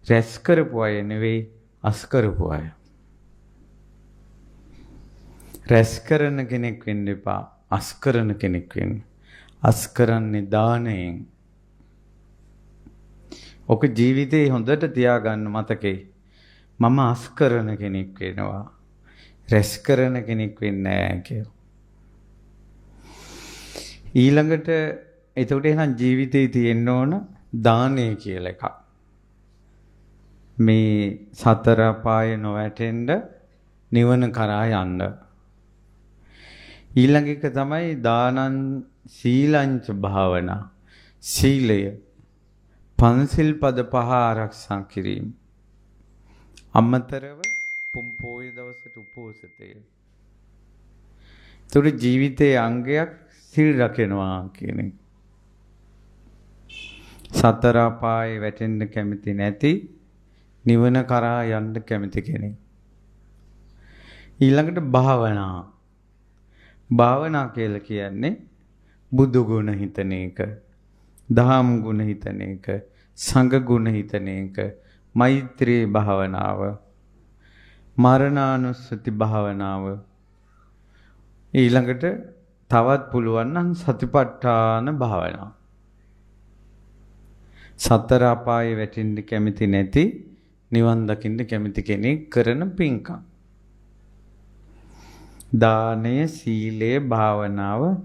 රැස් කරපු අය නෙවෙයි අස් කරපු අය. රැස් කරන කෙනෙක් වෙන්න එපා. අස් කරන කෙනෙක් වෙන්න. අස් කරන්නේ දාණයෙන්. ඔක ජීවිතේ හොඳට තියාගන්න මතකේ. මම අස් කරන කෙනෙක් වෙනවා. රැස් කරන කෙනෙක් වෙන්නේ නැහැ කියලා. ඊළඟට එතකොට එහෙනම් ජීවිතේ තියෙන්න ඕන දානය කියලා එකක්. මේ සතර අපාය නොවැටෙන්න නිවන කරා යන්න. ඊළඟ එක තමයි දානං සීලංච භාවනා. සීලය පන්සිල් පද 5 ආරක්ෂා කිරීම. අමතරව පොම්පෝය දවසට උපෝසතය. ඒතකොට ජීවිතයේ අංගයක් සිල් රකිනවා කියන එක. සතර අපායේ වැටෙන්න කැමති නැති නිවන කරා යන්න කැමති කෙනෙක්. ඊළඟට භාවනා. භාවනා කියලා කියන්නේ බුදු ගුණ හිතන එක, දහම් ගුණ හිතන එක, සංඝ ගුණ හිතන එක, මෛත්‍රී භාවනාව, මරණානුස්සති භාවනාව. ඊළඟට තවත් පුළුවන් නම් සතිපට්ඨාන භාවනාව. සතර අපායේ වැටෙන්න කැමති නැති නිවන් දකින්න කැමති කෙනෙක් කරන පින්කම්. දානය, සීලය, භාවනාව,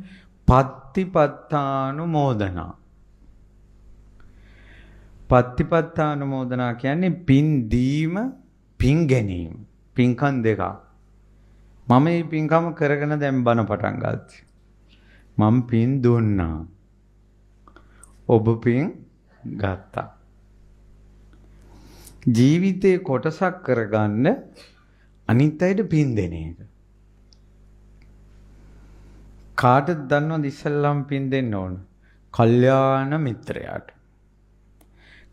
පත්තිපත්තානුමෝදනා. පත්තිපත්තානුමෝදනා කියන්නේ පින් දීම, පින් ගැනීම. පින්කම් දෙකක්. මම මේ පින්කම කරගෙන දැන් බණ පටන් ගත්තා. මම පින් දුන්නා. ඔබ පින් ගත්තා. ජීවිතේ කොටසක් කරගන්න අනිත් අයට පින් දෙන එක. කාටද දන්නවද ඉස්සල්ලාම පින් දෙන්න ඕන? කල්යාණ මිත්‍රයාට.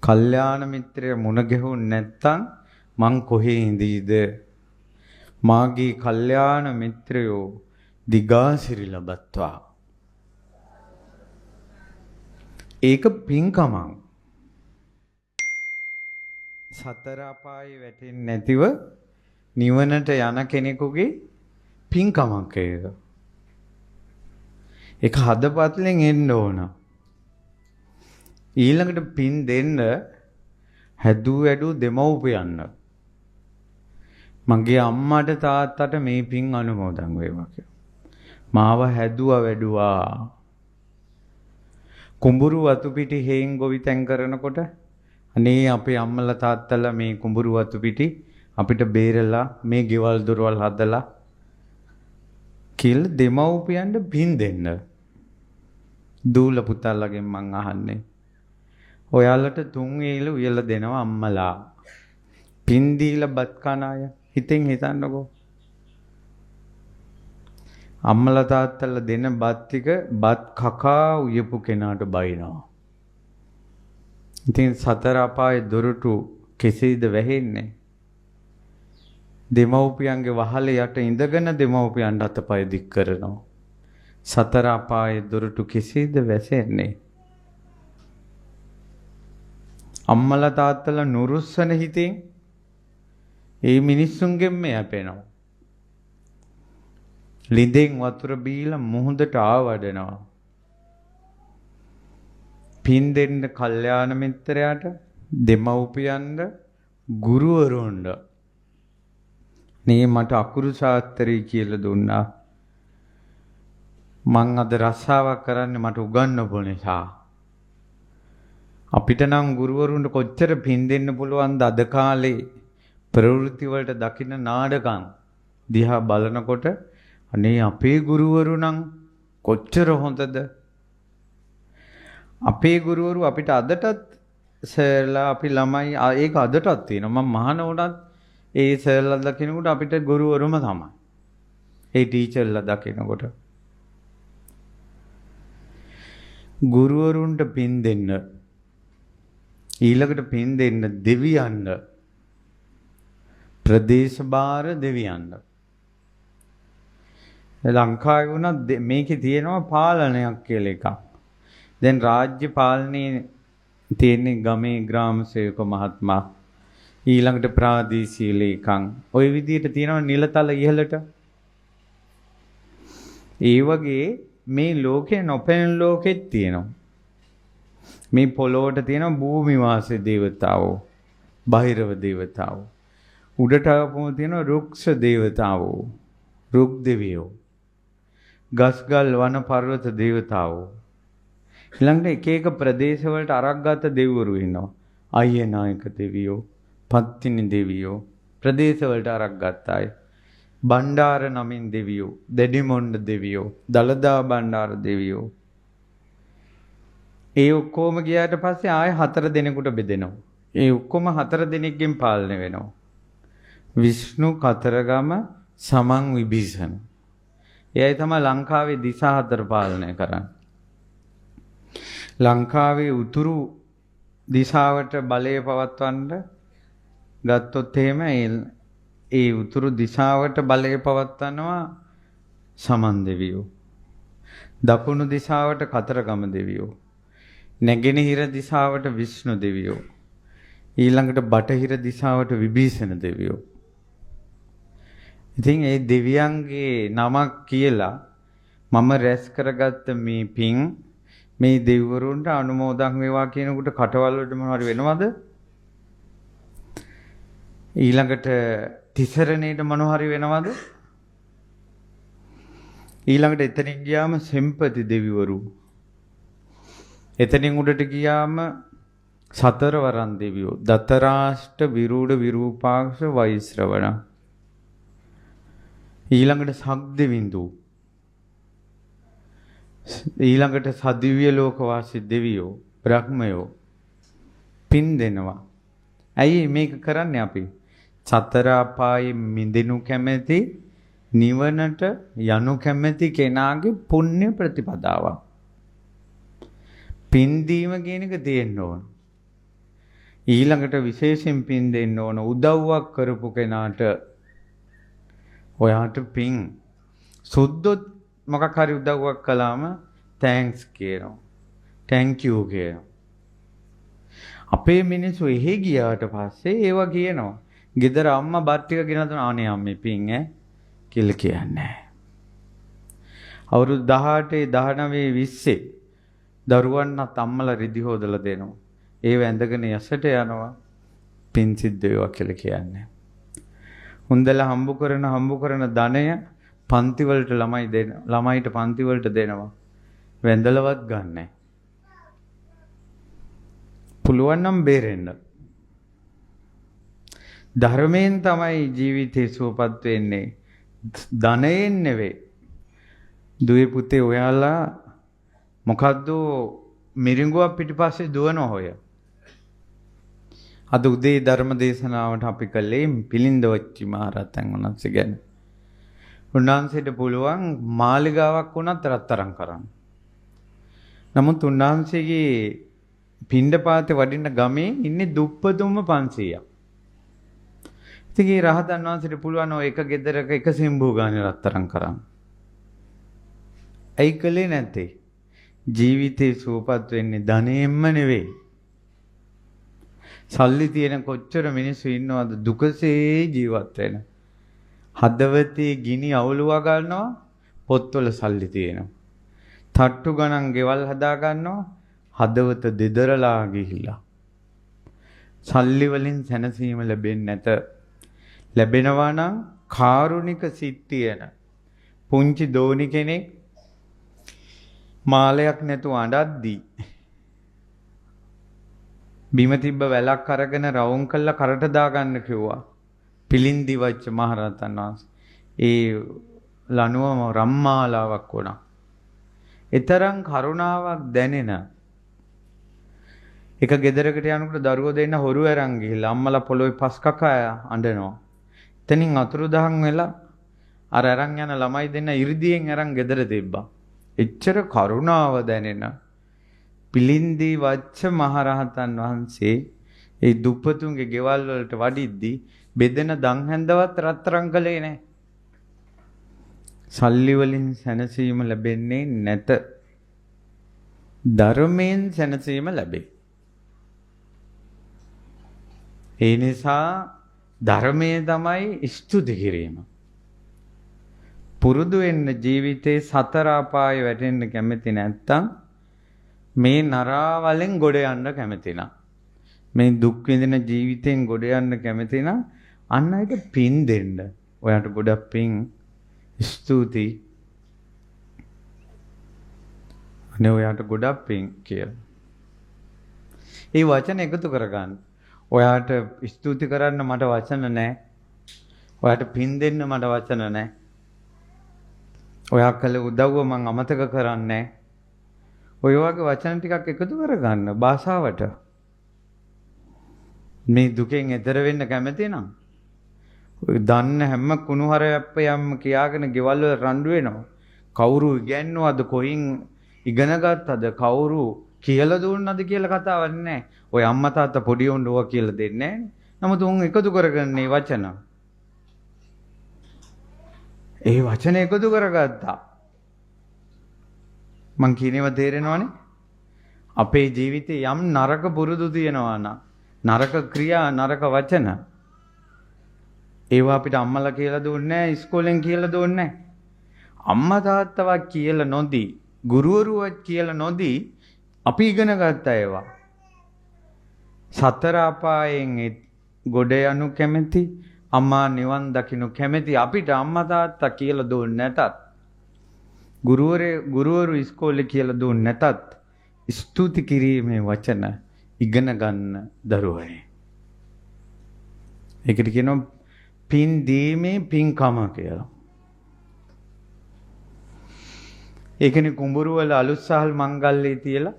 කල්යාණ මිත්‍රය මුණ ගැහුන් නැත්තම් මං කොහේ ඉඳීද? මාගේ කල්යාණ මිත්‍රයෝ දිගාසිරි ලබත්වා. ඒක පින්කමක්. සතර අපායේ වැටෙන්නේ නැතිව නිවනට යන කෙනෙකුගේ පින්කමක් ඒක. ඒක හදපත්ලෙන් එන්න ඕන. ඊළඟට පින් දෙන්න හැදූ වැඩූ දෙමව්පියන්න. මගේ අම්මට තාත්තට මේ පින් අනුමෝදන් වේවා කියලා. මාව හැදුවා වැඩුවා. කුඹුරු වතු පිටි හේන් ගොවිතැන් කරනකොට අනේ අපේ අම්මලා තාත්තලා මේ කුඹුරු වතු පිටි අපිට බේරලා මේ ගෙවල් දොරවල් හදලා කියලා දෙමව්පියන්ට පින් දෙන්න. දූල පුතාලගෙන් මං අහන්නේ. ඔයාලට 3 වේල උයලා දෙනවා අම්මලා. පින් දීලා බත් කන අය හිතෙන් හිතන්නකෝ. අම්මලා තාත්තලා දෙන බත් ටික බත් කකා උයපු කෙනාට බයිනවා. ඉතින් සතර අපායේ දොරටු කෙසේද වැහෙන්නේ? දෙමව්පියන්ගේ වහලේ යට ඉඳගෙන දෙමව්පියන්ට අතපය දික් කරනවා. සතර අපායේ දොරටු කෙසේද වැසෙන්නේ? අම්මලා තාත්තලා නුරුස්සන හිතින් ඒ මිනිස්සුන්ගෙන් යැපෙනවා. ලිඳෙන් වතුර බීලා මුහුදට ආවඩනවා. පින් දෙන්න කල්යාණ මිත්‍රයාට, දෙමව්පියන්ට, ගුරුවරුන්ට. නේ මට අකුරු ශාස්ත්‍රය කියලා දුන්නා. මං අද රස්සාවක් කරන්නේ මට උගන්වපු නිසා. අපිට නම් ගුරුවරුන්ට කොච්චර පින් දෙන්න පුළුවන්ද අද කාලේ ප්‍රවෘත්ති වලට දකින්න නාඩගම් දිහා බලනකොට අනේ අපේ ගුරුවරු නම් කොච්චර හොඳද? අපේ ගුරුවරු අපිට අදටත් සර්ලා අපි ළමයි ඒක අදටත් තියෙනවා. මම මහාන වුණත් ඒ සර්ලා දකිනකොට අපිට ගුරුවරුම තමයි. ඒ ටීචර්ලා දකිනකොට ගුරුවරුන්ට පින් දෙන්න, ඊළඟට පින් දෙන්න දෙවියන්ට, ප්‍රදේශ භාර දෙවියන්ට. ලංකාවේ වුණත් මේකේ තියෙනවා පාලනයක් කියලා එකක්. දැන් රාජ්‍ය පාලනයේ තියෙන ගමේ ග්‍රාම සේවක මහත්මයා ඊළඟට ප්‍රාදේශීයලේකම් ওই විදිහට තියෙනවා නිලතල ඉහළට. ඒ වගේ මේ ලෝකේ නොපෙනෙන ලෝකෙත් තියෙනවා. මේ පොළොවට තියෙන භූමි වාසී දේවතාවෝ, බහිරව දේවතාවෝ. උඩට ආපුවම තියෙන රුක්ෂ දේවතාවෝ, රුක් දෙවියෝ. ගස්ගල් වන පර්වත දේවතාවෝ. ඊළඟට එක එක ප්‍රදේශ වලට අරක්ගත දෙවිවරු ඉන්නවා. අයනායක දෙවියෝ, පත්තිනි දෙවියෝ ප්‍රදේශ වලට අරක්ගත් අය. බණ්ඩාර නමින් දෙවියෝ, දෙඩිමොණ්ඩ දෙවියෝ, දලදා බණ්ඩාර දෙවියෝ. ඒ ඔක්කොම ගියාට පස්සේ ආයෙ 4 දෙනෙකුට බෙදෙනවා. ඒ ඔක්කොම 4 දෙනෙක්ගෙන් පාලනය වෙනවා. විෂ්ණු, කතරගම, සමන්, විභීෂණ. එයයි තමයි ලංකාවේ දිසා 4 පාලනය කරන්නේ. ලංකාවේ උතුරු දිශාවට බලය පවත්වන්න ගත්තොත් එහෙම ඒ උතුරු දිශාවට බලය පවත්වනවා සමන් දෙවියෝ. දකුණු දිශාවට කතරගම දෙවියෝ. නැගෙනහිර දිශාවට විෂ්ණු දෙවියෝ. ඊළඟට බටහිර දිශාවට විභීෂණ දෙවියෝ. ඉතින් ඒ දෙවියන්ගේ නමක් කියලා මම රැස් කරගත්ත මේ පින් මේ දෙවිවරුන්ට අනුමෝදන් වේවා කියනකොට කටවල් වලට මොනවාරි වෙනවද? ඊළඟට තිසරණේට මොනවාරි වෙනවද? ඊළඟට එතනින් ගියාම සෙම්පති දෙවිවරු. එතනින් උඩට ගියාම සතරවරන් දෙවියෝ. දතරාෂ්ට, විරූඪ, විරූපාක්ෂ, වෛශ්‍රවණ. ඊළඟට සග්දෙවිඳු. ඊළඟට සදිව්‍ය ලෝක වාසී දෙවියෝ, බ්‍රහ්මයෝ පින් දෙනවා. ඇයි මේක කරන්නේ අපි? සතර අපායේ මිදෙනු කැමැති, නිවනට යනු කැමැති කෙනාගේ පුණ්‍ය ප්‍රතිපදාවක්. පින් දීම කියන එක තියෙන්න ඕන. ඊළඟට විශේෂයෙන් පින් දෙන්න ඕන උදව්වක් කරපු කෙනාට. ඔයාට පින් සුද්ධොත් මොකක් හරි උදව්වක් කළාම තෑන්ක්ස් කියනවා. ටැන්ක් යූ කියනවා. අපේ මිනිස්සු එහෙ ගියාට පස්සේ ඒවා කියනවා. ගෙදර අම්මා බත් ටික ගෙනත් අනේ අම්මේ පින් කියලා කියන්නේ. අවුරුදු 18, 19, 20 දරුවන්වත් අම්මලා රිදි හොදලා දෙනවා. ඒව ඇඳගෙන යසට යනවා. පින් සිද්ධ වේවා කියලා කියන්නේ. හොඳලා හම්බ කරන ධනය පන්ති වලට ළමයිට පන්ති වලට දෙනවා. වැඳලවත් ගන්නෑ. පුළුවන් නම් බේරෙන්න. ධර්මයෙන් තමයි ජීවිතේ සුවපත් වෙන්නේ. ධනයෙන් නෙවෙයි. දුවේ පුතේ ඔයාලා මොකද්ද මිරිඟුවක් පිටිපස්සේ දුවන හොය. අද උදේ ධර්ම දේශනාවට අපි කළේ පිලින්දවච්චි මහරහතන් වහන්සේ ගැන. උන්වහන්සේට පුළුවන් මාලිගාවක් වුණත් රත්තරන් කරන්න. නමුත් උන්වහන්සේගේ පිණ්ඩපාතේ වඩින්න ගමේ ඉන්නේ දුප්පතුම 500ක්. ඉතින් ඒ රහතන් වහන්සේට පුළුවන් ඔය එක ගෙදරක එක සිම්බු ගානේ රත්තරන් කරන්න. ඇයි කළේ නැත්තේ? ජීවිතේ සුවපත් වෙන්නේ ධනෙම්ම නෙවෙයි. සල්ලි තියෙන කොච්චර මිනිස්සු ඉන්නවද දුකසේ ජීවත් වෙන. හදවතේ ගිනි අවුලුවා ගන්නවා, පොත්වල සල්ලි තියෙනවා. තට්ටු ගණන් ගෙවල් හදා ගන්නවා, හදවත දෙදරලා ගිහිලා. සල්ලි වලින් සැනසීම ලැබෙන්නේ නැත. ලැබෙනවා නම් කාරුණික සිත් තියෙන පුංචි දෝනි කෙනෙක් මාලයක් නැතුව අඬද්දී බිම තිබ්බ වැලක් අරගෙන රවුම් කළා කරට දාගන්න කිව්වා. පිලින්දිවච්ච මහරහතන් වහන්සේ. ඒ ලනුවම රම්මාලාවක් වුණා. ඊතරම් කරුණාවක් දැනෙන එක ගෙදරකට යනකොට දරුවෝ දෙන්න හොරු අරන් ගිහිල්ලා අම්මලා පොළොවේ පස් කකා අඬනවා. එතනින් අතුරුදහන් වෙලා අර අරන් යන ළමයි දෙන්න 이르දියෙන් අරන් ගෙදර තිබ්බා. එච්චර කරුණාව දැනෙන පිලින්දී වච්ච මහරහතන් වහන්සේ ඒ දුප්පතුන්ගේ ගෙවල් වලට වඩිද්දී බෙදෙන දන් හැන්දවත් රත්තරන් කළේ නැහැ. සල්ලි වලින් සැනසීම ලැබෙන්නේ නැත. ධර්මයෙන් සැනසීම ලැබේ. ඒ නිසා ධර්මයේ තමයි ස්තුති කිරීම. පුරුදු වෙන්න ජීවිතේ සතර අපාය වැටෙන්න කැමති නැත්තම් මේ නරාවලෙන් ගොඩ යන්න කැමති නම් මේ දුක් විඳින ජීවිතෙන් ගොඩ යන්න කැමති නම් අන්න ඒක පින් දෙන්න. ඔයාට ගොඩක් පින් ස්තුතියි. අනේ ඔයාට ගොඩක් පින් කියලා. ඒ වචන එකතු කරගන්න. ඔයාට ස්තුති කරන්න මට වචන නැහැ. ඔයාට පින් දෙන්න මට වචන නැහැ. ඔයා කළ උදව්ව මං අමතක කරන්නේ නැහැ. ඔය වගේ වචන ටිකක් එකතු කරගන්න භාෂාවට. මේ දුකෙන් එතර වෙන්න කැමති නම් ඔය දන්න හැම කුණුහරයක්ම කියාගෙන ගෙවල් වල රණ්ඩු වෙනවා. කවුරු ඉගෙනනවද කොයින් ඉගෙන ගත්තද කවුරු කියලා දුන්නද කියලා කතාවක් නැහැ. ඔය අම්මා තාත්තා පොඩි උන් ඕවා කියලා දෙන්නේ නැහැ. නමුත් උන් එකතු කරගන්නේ වචන. ඒ වචන එකතු කරගත්තා. මං කියනේව තේරෙනවනේ. අපේ ජීවිතේ යම් නරක පුරුදු තියෙනවා නම් නරක ක්‍රියා නරක වචන ඒවා අපිට අම්මලා කියලා දුන්නේ නැහැ ඉස්කෝලෙන් කියලා දුන්නේ නැහැ. අම්මා තාත්තවත් කියලා නොදී ගුරුවරුවත් කියලා නොදී අපි ඉගෙන ගත්ත ඒවා. සතර අපායෙන් ගොඩ යනු කැමැති අම්මා නිවන් දකින්නු කැමැති අපිට අම්මා තාත්තා කියලා දුන්නේ නැතත් ගුරුවරු ඉස්කෝලේ කියලා දුන්නේ නැතත් ස්තුති කිරීමේ වචන ඉගෙන ගන්න දරුවනේ. ඒකට කියනවා පින් දීමේ පින්කම කියලා. ඒකනේ කුඹුරු වල අලුත්සහල් මංගල්‍යය තියලා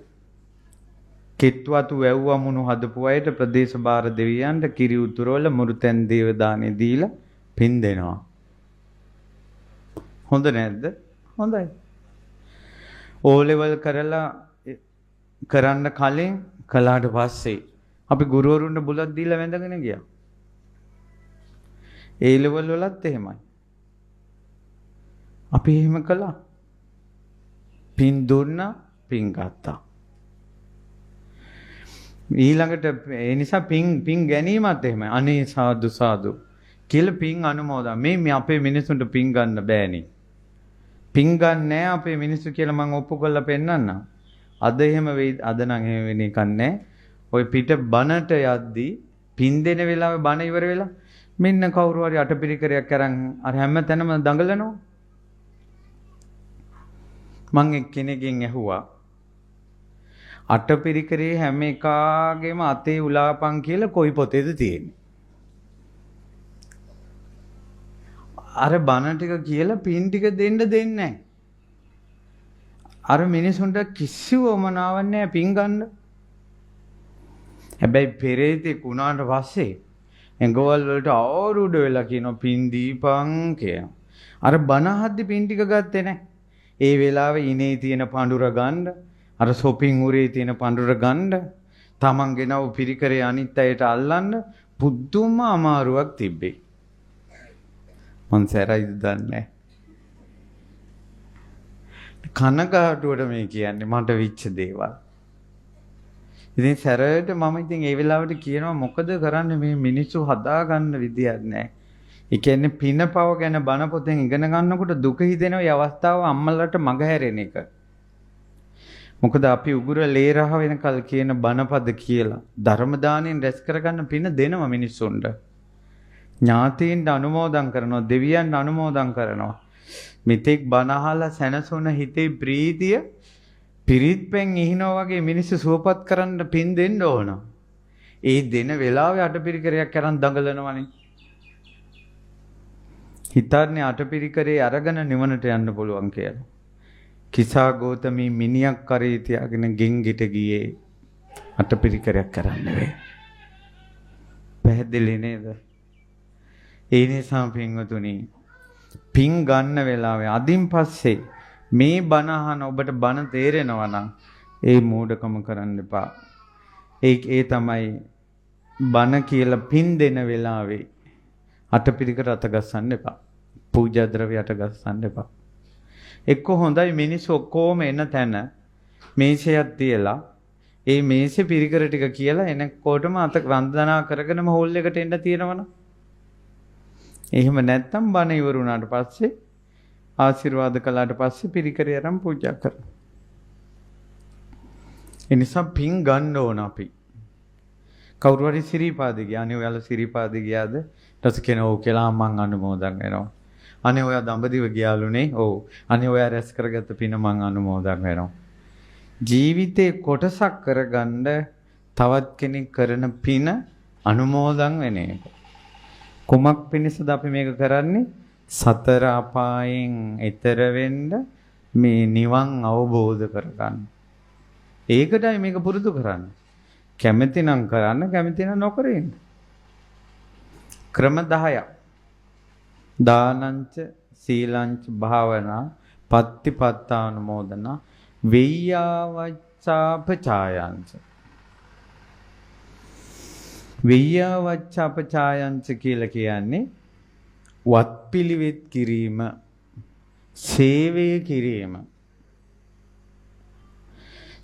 කෙත්වතු වැව්වමුණු හදපු අයට ප්‍රදේශ බාර දෙවියන්ට කිරි උතුරවල මුරුතැන් දේව දානේ දීලා පින් දෙනවා. හොඳ නැද්ද? හොඳයි. ඕ ලෙවල් කරලා කරන්න කලින් කළාට පස්සේ අපි ගුරුවරුන්ට බුලත් දීලා වැඳගෙන ගියා. ඒ ලෙවල් වලත් එහෙමයි. අපි එහෙම කළා. පින් දුන්නා, පින් ගත්තා. ඊළඟට ඒ නිසා පින් ගැනීමත් එහෙමයි. අනේ සාදු සාදු කියලා පින් අනුමෝදන්. මේ අපේ මිනිසුන්ට පින් ගන්න බෑනේ. පින් ගන්න නෑ අපේ මිනිස්සු කියලා මම ඔප්පු කරලා පෙන්නන්නම්. අද එහෙම වෙයි. අද නම් එහෙම වෙන එකක් නෑ. ඔය පිට බණට යද්දී පින් දෙන වෙලාවේ බණ ඉවර වෙලා මෙන්න කවුරු හරි අටපිරිකරයක් අරන් අර හැම තැනම දඟලනවා. මං එක්කෙනෙක්ගෙන් ඇහුවා අටපිරිකරේ හැම එකාගේම අතේ උලාපන් කියලා කොයි පොතේද තියෙන්නේ? අර බණ ටික කියලා පින් ටික දෙන්න දෙන්නේ නැහැ. අර මිනිසුන්ට කිසිවමනාවක් නැහැ පින් ගන්න. හැබැයි පෙරේතේ කුණාට පස්සේ එංගවල් වලට ආරුඩ වෙලා කියනවා පින් දීපන් කියලා. අර බණ අහද්දි පින් ටික ගත්තේ නැහැ. ඒ වෙලාවේ ඉනේ තියෙන පඳුර ගන්න, අර සොපින් උරේ තියෙන පඳුර ගන්න, තමන් ගෙනව පිරිකරේ අනිත් අයට අල්ලන්න පුදුම අමාරුවක් තිබ්බේ. මං සැරයිද දන්නේ. කනගාටුවට මේ කියන්නේ මට විච්ච දේවල්. ඉතින් සැරයට මම ඉතින් ඒ වෙලාවට කියනවා මොකද කරන්නේ මේ මිනිස්සු හදාගන්න විදියක් නැහැ. ඒ කියන්නේ පිනපව ගැන බණ පොතෙන් ඉගෙන ගන්නකොට දුක හිතෙනවා. මේ අවස්ථාව අම්මලට මගහැරෙන එක. මොකද අපි උගුර ලේරහ වෙනකල් කියන බණපද කියලා ධර්ම දාණයෙන් රැස් කරගන්න පින දෙනවා මිනිස්සුන්ට. ඥාතීන්ට අනුමෝදන් කරනවා, දෙවියන්ට අනුමෝදන් කරනවා. මෙතෙක් බණ අහලා සැනසුන හිතේ ප්‍රීතිය පිරිත් පෙන් ඉහිනවා වගේ මිනිස්සු සුවපත් කරන්න පින් දෙන්න ඕන. ඒ දෙන වෙලාවේ අටපිරිකරයක් අරන් දඟලනවනේ. හිතන්නේ අටපිරිකරේ අරගෙන නිවනට යන්න පුළුවන් කියලා. කිසා ගෝතමී මිනියක් කරේ තියාගෙන ගෙන්ගෙට ගියේ අටපිරිකරයක් කරන්න නෙවෙයි. පැහැදිලි නේද? ඒ නිසා පින්වතුනි පින් ගන්න වෙලාවේ අදින් පස්සේ මේ බණ අහන ඔබට බණ තේරෙනවා නම් ඒ මෝඩකම කරන්න එපා. ඒ තමයි බණ කියලා පින් දෙන වෙලාවේ අටපිරිකර අත ගස්සන්න එපා. පූජා ද්‍රව්‍ය අත ගස්සන්න එපා. එක්ක හොඳයි මිනිස්සු ඔක්කොම එන තැන මේසයක් තියලා ඒ මේසේ පිරිකර ටික කියලා එනකොටම අත වන්දනා කරගෙනම හෝල් එකට එන්න තියෙනවනේ. එහෙම නැත්තම් බණ ඉවර වුණාට පස්සේ ආශිර්වාද කළාට පස්සේ පිරිකරේ අරන් පූජා කරනවා. ඒ නිසා පින් ගන්න ඕන අපි. කවුරු හරි සිරිපාදේ ගියා. අනේ ඔයාලා සිරිපාදේ ගියාද? ඊට කෙනා ඔව් කියලා මං අනුමෝදන් වෙනවා. අනේ ඔයා දඹදිව ගියාලුනේ. ඔව්. අනේ ඔයා රැස් කරගත්ත පින මං අනුමෝදන් වෙනවා. ජීවිතේ කොටසක් කරගන්න තවත් කෙනෙක් කරන පින අනුමෝදන් වෙන එක. කුමක් පිණිසද අපි මේක කරන්නේ? සතර අපායෙන් එතර වෙන්න මේ නිවන් අවබෝධ කරගන්න. ඒකටයි මේක පුරුදු කරන්නේ. කැමති නම් කරන්න, කැමති නම් නොකර ඉන්න. ක්‍රම 10ක්. දානංච සීලංච භාවනා පත්තිපත්තානුමෝදනා වෙය්‍යාවච්ඡාපචායංච. වෙය්‍යාවච්ඡාපචායංච කියලා කියන්නේ වත්පිළිවෙත් කිරීම, සේවය කිරීම.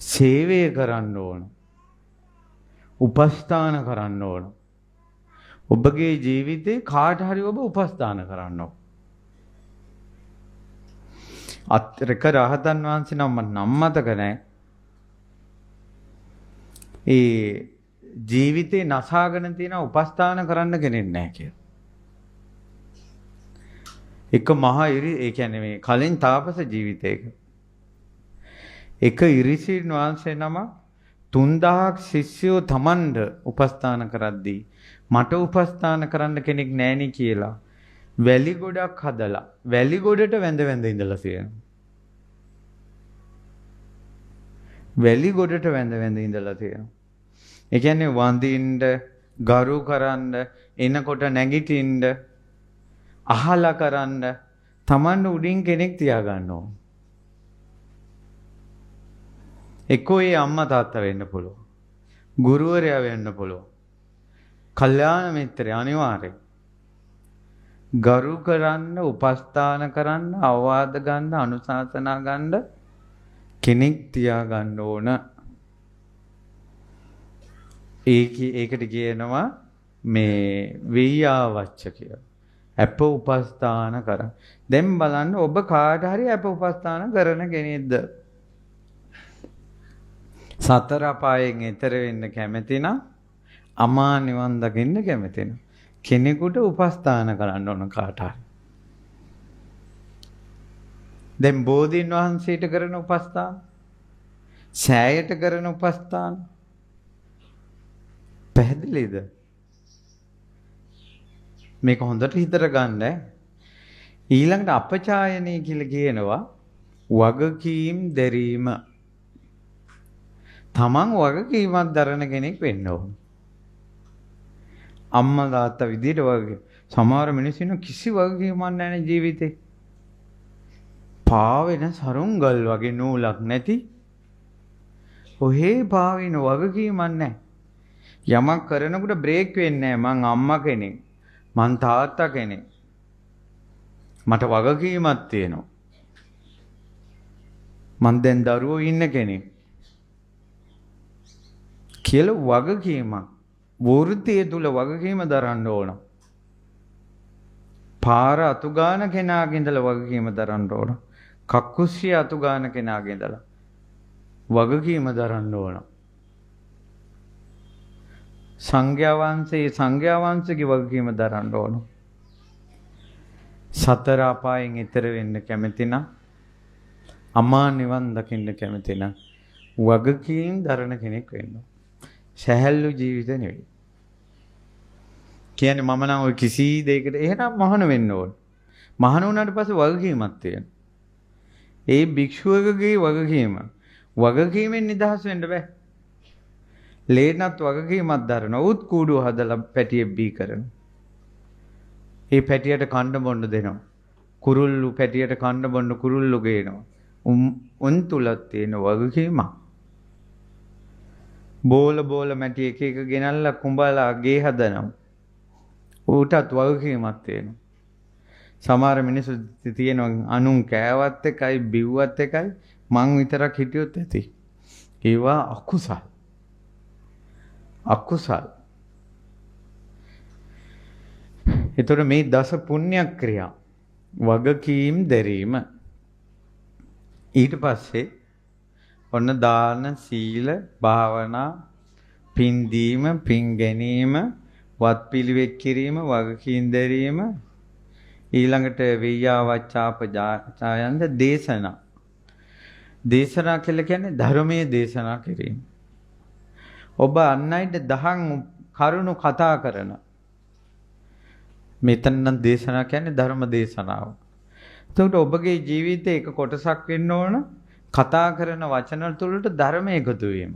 සේවය කරන්න ඕන. උපස්ථාන කරන්න ඕන. ඔබගේ ජීවිතේ කාට හරි ඔබ උපස්ථාන කරන්න ඕන. අත්‍රක රහතන් වහන්සේ නම් මතක නැහැ. ඒ ජීවිතේ නසාගෙන තියෙන උපස්ථාන කරන්න කෙනෙක් නැහැ කියලා. එක මහා ඒ කියන්නේ මේ කලින් තාපස ජීවිතයක එක ඉරිසින් වහන්සේ නම 3000ක් ශිෂ්‍යෝ තමන්ට උපස්ථාන කරද්දී මට උපස්ථාන කරන්න කෙනෙක් නැණි කියලා වැලි ගොඩක් හදලා වැලි ගොඩට වැඳ වැඳ ඉඳලා තියෙනවා. වැලි ගොඩට වැඳ වැඳ ඉඳලා තියෙනවා. ඒ කියන්නේ වඳින්න, ගරු කරන්න, එනකොට නැගිටින්න, අහලා කරන්න තමන්ට උඩින් කෙනෙක් තියාගන්න ඕන. එක්කෝ ඒ අම්මා තාත්තා වෙන්න පුළුවන්. ගුරුවරයා වෙන්න පුළුවන්. කල්යාණ මිත්‍රය අනිවාර්යයෙන්. ගරු කරන්න, උපස්ථාන කරන්න, අවවාද ගන්න, අනුශාසනා ගන්න කෙනෙක් තියාගන්න ඕන. ඒකට කියනවා මේ වෙය්‍යාවච්ච කියලා. අප උපස්ථාන කරන. දැන් බලන්න ඔබ කාට හරි අප උපස්ථාන කරන කෙනෙක්ද? සතර අපායෙන් එතර වෙන්න කැමති නම්, අමා නිවන් දකින්න කැමති නම් කෙනෙකුට උපස්ථාන කරන්න ඕන කාට හරි. දැන් බෝධීන් වහන්සේට කරන උපස්ථාන, සෑයට කරන උපස්ථාන පැහැදිලිද? මේක හොඳට හිතට ගන්න. ඊළඟට අපචායනය කියලා කියනවා වගකීම් දැරීම. තමන් වගකීමක් දරන කෙනෙක් වෙන්න ඕන. අම්මා තාත්තා විදියට වගේ. සමහර මිනිස්සුන් කිසි වගකීමක් නැහැ ජීවිතේ. පාවෙන සරුංගල් වගේ නූලක් නැති. ඔහේ පාවින වගකීමක් නැහැ. යමක් කරනකොට බ්‍රේක් වෙන්නේ නැහැ. මං අම්මා කෙනෙක්. මං තාත්තා කෙනෙක්. මට වගකීමක් තියෙනවා. මං දැන් දරුවෝ ඉන්න කෙනෙක්. කියලා වගකීමක්. වෘත්තිය තුල වගකීම දරන්න ඕන. පාර අතු ගාන කෙනාගේ ඉඳලා වගකීම දරන්න ඕන. කක්කුස්සිය අතු ගාන කෙනාගේ ඉඳලා වගකීම දරන්න ඕන. සංඝයා වහන්සේගේ වගකීම දරන්න ඕන. සතර අපායෙන් ඈතර වෙන්න කැමති නම්, අමා නිවන් දකින්න කැමති නම් වගකීම් දරන කෙනෙක් වෙන්න ඕන. සැහැල්ලු ජීවිත නෙවෙයි. කියන්නේ මම නම් ඔය කිසි දෙයකට එහෙනම් මහාන වෙන්න ඕන. මහාන වුණාට පස්සේ වගකීමක් තියෙනවා. ඒ භික්ෂුවකගේ වගකීම. වගකීමෙන් නිදහස් වෙන්න බෑ. ලේනත් වගකීමක් දරන උත් කූඩුව හදලා පැටියෙ බී කරන. ඒ පැටියට කන්න බොන්න දෙනවා. කුරුල්ලු පැටියට කන්න බොන්න කුරුල්ලු ගේනවා. උන් තුලත් තියෙන වගකීමක්. බෝල මැටි එක එක ගෙනල්ලා කුඹලා ගේ හදනවා. ඌටත් වගකීමක් තියෙනවා. සමහර මිනිස්සු තියෙනවා අනුන් කෑවත් එකයි බිව්වත් එකයි මං විතරක් හිටියොත් ඇති. ඒවා අකුසල්. අකුසල්. ඒතර මේ දස පුණ්‍ය ක්‍රියා වගකීම් දැරීම. ඊට පස්සේ ඔන්න දාන, සීල, භාවනා, පින් දීම, පින් ගැනීම, වත්පිළිවෙත් කිරීම, වගකීම් දැරීම, ඊළඟට වෙය්‍යා වච්චාපජායන්ද දේශනා. දේශනා කියලා කියන්නේ ධර්මයේ දේශනා කිරීම. ඔබ අන් අයට දහම් කරුණු කතා කරන. මෙතන නම් දේශනා කියන්නේ ධර්ම දේශනාව. එතකොට ඔබගේ ජීවිතේ එක කොටසක් වෙන්න ඕන කතා කරන වචන තුළට ධර්ම එකතු වීම.